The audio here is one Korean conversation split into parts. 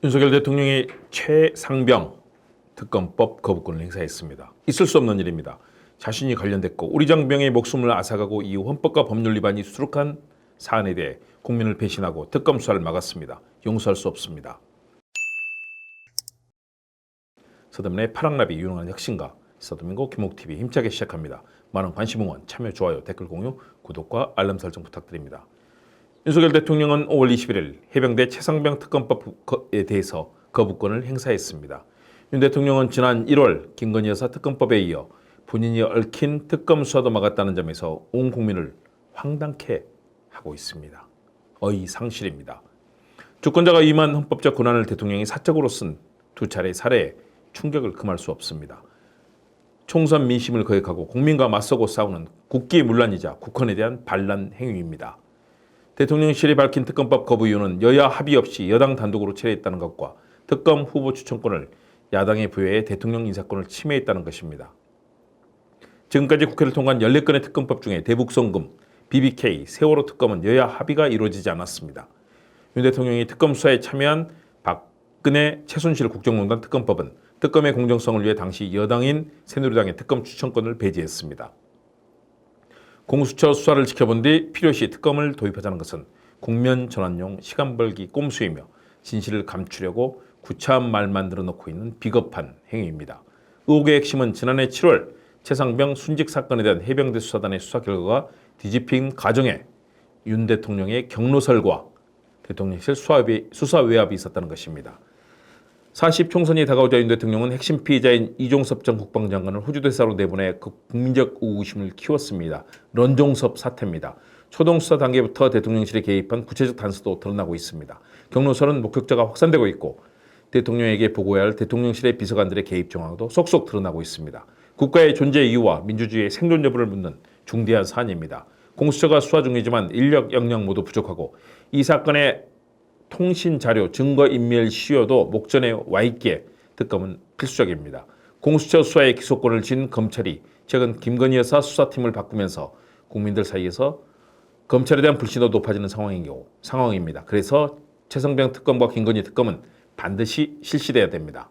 윤석열 대통령이 최상병 특검법 거부권을 행사했습니다. 있을 수 없는 일입니다. 자신이 관련됐고 우리 장병의 목숨을 앗아가고 이후 헌법과 법률 위반이 수룩한 사안에 대해 국민을 배신하고 특검 수사를 막았습니다. 용서할 수 없습니다. 서대문의 파랑나비 유능한 혁신가 서대문고 김옥TV 힘차게 시작합니다. 많은 관심 응원, 참여, 좋아요, 댓글 공유, 구독과 알람 설정 부탁드립니다. 윤석열 대통령은 5월 21일 해병대 최상병 특검법에 대해서 거부권을 행사했습니다. 윤 대통령은 지난 1월 김건희 여사 특검법에 이어 본인이 얽힌 특검 수사도 막았다는 점에서 온 국민을 황당케 하고 있습니다. 어이상실입니다. 주권자가 임한 헌법적 권한을 대통령이 사적으로 쓴 두 차례 사례에 충격을 금할 수 없습니다. 총선 민심을 거역하고 국민과 맞서고 싸우는 국기문란이자 국헌에 대한 반란 행위입니다. 대통령실이 밝힌 특검법 거부 이유는 여야 합의 없이 여당 단독으로 철회했다는 것과 특검 후보 추천권을 야당에 부여해 대통령 인사권을 침해했다는 것입니다. 지금까지 국회를 통과한 14건의 특검법 중에 대북송금, BBK, 세월호 특검은 여야 합의가 이루어지지 않았습니다. 윤 대통령이 특검 수사에 참여한 박근혜, 최순실 국정농단 특검법은 특검의 공정성을 위해 당시 여당인 새누리당의 특검 추천권을 배제했습니다. 공수처 수사를 지켜본 뒤 필요시 특검을 도입하자는 것은 국면 전환용 시간 벌기 꼼수이며 진실을 감추려고 구차한 말만 늘어놓고 있는 비겁한 행위입니다. 의혹의 핵심은 지난해 7월 최상병 순직 사건에 대한 해병대 수사단의 수사 결과가 뒤집힌 과정에 윤 대통령의 경로설과 대통령실 수사 외압이 있었다는 것입니다. 40 총선이 다가오자 윤 대통령은 핵심 피의자인 이종섭 전 국방장관을 호주 대사로 내보내 그 국민적 의구심을 키웠습니다. 런종섭 사태입니다. 초동 수사 단계부터 대통령실에 개입한 구체적 단서도 드러나고 있습니다. 경로설은 목격자가 확산되고 있고 대통령에게 보고해야 할 대통령실의 비서관들의 개입 정황도 속속 드러나고 있습니다. 국가의 존재 이유와 민주주의의 생존 여부를 묻는 중대한 사안입니다. 공수처가 수사 중이지만 인력 역량 모두 부족하고 이 사건의 통신 자료, 증거 인멸 시효도 목전에 와 있기에 특검은 필수적입니다. 공수처 수사의 기소권을 쥔 검찰이 최근 김건희 여사 수사팀을 바꾸면서 국민들 사이에서 검찰에 대한 불신도 높아지는 상황입니다. 그래서 최상병 특검과 김건희 특검은 반드시 실시돼야 됩니다.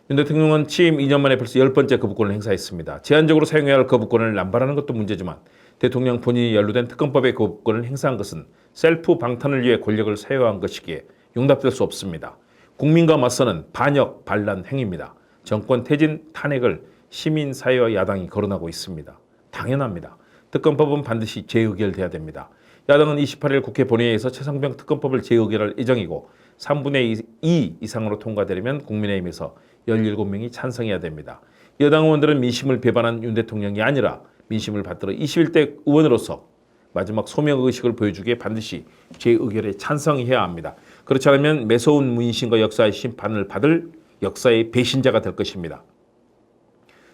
윤 대통령은 취임 2년 만에 벌써 10번째 거부권을 행사했습니다. 제한적으로 사용해야 할 거부권을 남발하는 것도 문제지만 대통령 본인이 연루된 특검법의 거부권을 행사한 것은 셀프 방탄을 위해 권력을 사용한 것이기에 용납될 수 없습니다. 국민과 맞서는 반역, 반란 행위입니다. 정권 퇴진, 탄핵을 시민사회와 야당이 거론하고 있습니다. 당연합니다. 특검법은 반드시 재의결돼야 됩니다. 야당은 28일 국회 본회의에서 최상병 특검법을 재의결할 예정이고 3분의 2 이상으로 통과되려면 국민의힘에서 17명이 찬성해야 됩니다. 여당 의원들은 민심을 배반한 윤 대통령이 아니라 민심을 받들어 21대 의원으로서 마지막 소명의식을 보여주기에 반드시 재의결에 찬성해야 합니다. 그렇지 않으면 매서운 민심과 역사의 심판을 받을 역사의 배신자가 될 것입니다.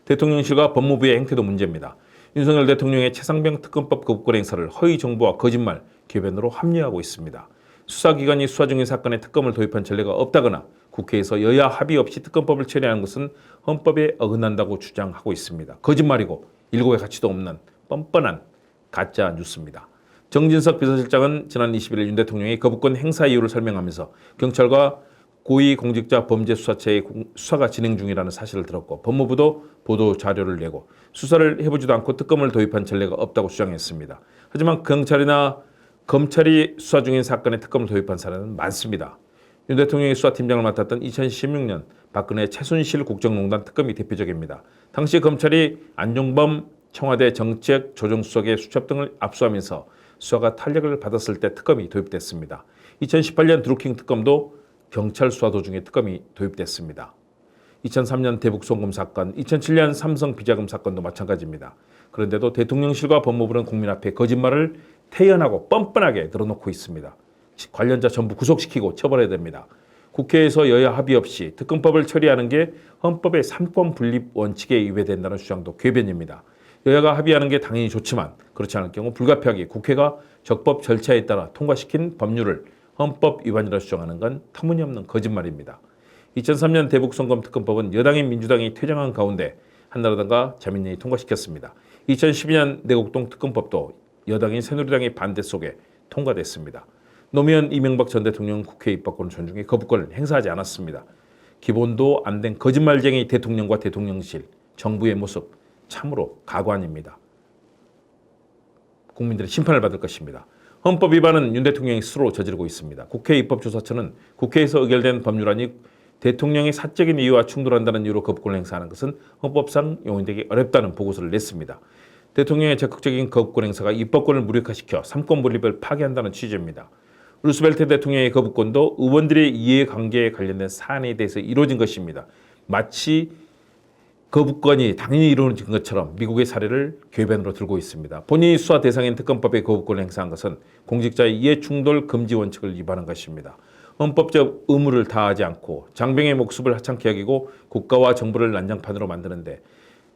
대통령실과 법무부의 행태도 문제입니다. 윤석열 대통령의 최상병 특검법 거부권 행사를 허위 정보와 거짓말, 궤변으로 합리화하고 있습니다. 수사기관이 수사 중인 사건에 특검을 도입한 전례가 없다거나 국회에서 여야 합의 없이 특검법을 처리하는 것은 헌법에 어긋난다고 주장하고 있습니다. 거짓말이고 일고의 가치도 없는 뻔뻔한 가짜 뉴스입니다. 정진석 비서실장은 지난 21일 윤 대통령의 거부권 행사 이유를 설명하면서 경찰과 고위공직자범죄수사처의 수사가 진행 중이라는 사실을 들었고 법무부도 보도 자료를 내고 수사를 해보지도 않고 특검을 도입한 전례가 없다고 주장했습니다. 하지만 경찰이나 검찰이 수사 중인 사건에 특검을 도입한 사례는 많습니다. 윤 대통령이 수사팀장을 맡았던 2016년 박근혜 최순실 국정농단 특검이 대표적입니다. 당시 검찰이 안종범 청와대 정책조정수석의 수첩 등을 압수하면서 수사가 탄력을 받았을 때 특검이 도입됐습니다. 2018년 드루킹 특검도 경찰 수사 도중에 특검이 도입됐습니다. 2003년 대북송금 사건, 2007년 삼성 비자금 사건도 마찬가지입니다. 그런데도 대통령실과 법무부는 국민 앞에 거짓말을 태연하고 뻔뻔하게 늘어놓고 있습니다. 관련자 전부 구속시키고 처벌해야 됩니다. 국회에서 여야 합의 없이 특검법을 처리하는 게 헌법의 삼권 분립 원칙에 위배된다는 주장도 궤변입니다. 여야가 합의하는 게 당연히 좋지만 그렇지 않을 경우 불가피하게 국회가 적법 절차에 따라 통과시킨 법률을 헌법 위반이라 주장하는 건 터무니없는 거짓말입니다. 2003년 대북송금 특검법은 여당인 민주당이 퇴장한 가운데 한나라당과 자민련이 통과시켰습니다. 2012년 내곡동 특검법도 여당인 새누리당의 반대 속에 통과됐습니다. 노무현 이명박 전 대통령은 국회 입법권을 존중해 거부권을 행사하지 않았습니다. 기본도 안 된 거짓말쟁이 대통령과 대통령실, 정부의 모습 참으로 가관입니다. 국민들의 심판을 받을 것입니다. 헌법 위반은 윤 대통령이 스스로 저지르고 있습니다. 국회 입법조사처는 국회에서 의결된 법률안이 대통령의 사적인 이유와 충돌한다는 이유로 거부권을 행사하는 것은 헌법상 용인되기 어렵다는 보고서를 냈습니다. 대통령의 적극적인 거부권 행사가 입법권을 무력화시켜 삼권 분립을 파괴한다는 취지입니다. 루스벨트 대통령의 거부권도 의원들의 이해관계에 관련된 사안에 대해서 이루어진 것입니다. 마치 거부권이 당연히 이루어진 것처럼 미국의 사례를 궤변으로 들고 있습니다. 본인이 수사 대상인 특검법의 거부권을 행사한 것은 공직자의 이해충돌 금지 원칙을 위반한 것입니다. 헌법적 의무를 다하지 않고 장병의 목숨을 하찮게 여기고 국가와 정부를 난장판으로 만드는데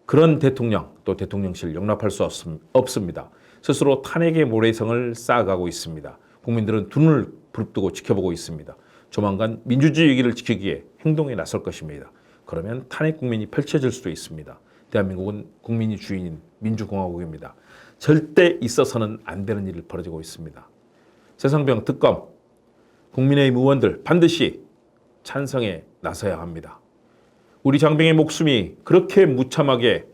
그런 대통령 또 대통령실 용납할 수 없습니다. 스스로 탄핵의 모래성을 쌓아가고 있습니다. 국민들은 두 눈을 부릅뜨고 지켜보고 있습니다. 조만간 민주주의 위기를 지키기에 행동에 나설 것입니다. 그러면 탄핵 국민이 펼쳐질 수도 있습니다. 대한민국은 국민이 주인인 민주공화국입니다. 절대 있어서는 안 되는 일이 벌어지고 있습니다. 세상병 특검, 국민의힘 의원들 반드시 찬성에 나서야 합니다. 우리 장병의 목숨이 그렇게 무참하게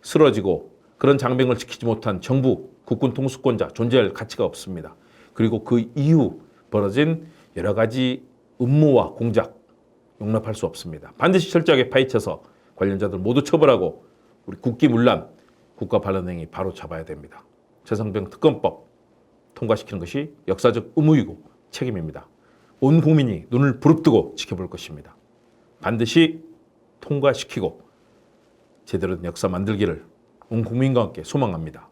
쓰러지고 그런 장병을 지키지 못한 정부, 국군 통수권자 존재할 가치가 없습니다. 그리고 그 이후 벌어진 여러 가지 음모와 공작 용납할 수 없습니다. 반드시 철저하게 파헤쳐서 관련자들 모두 처벌하고 우리 국기문란, 국가 반란행위 바로 잡아야 됩니다. 최상병 특검법 통과시키는 것이 역사적 의무이고 책임입니다. 온 국민이 눈을 부릅뜨고 지켜볼 것입니다. 반드시 통과시키고 제대로 된 역사 만들기를 온 국민과 함께 소망합니다.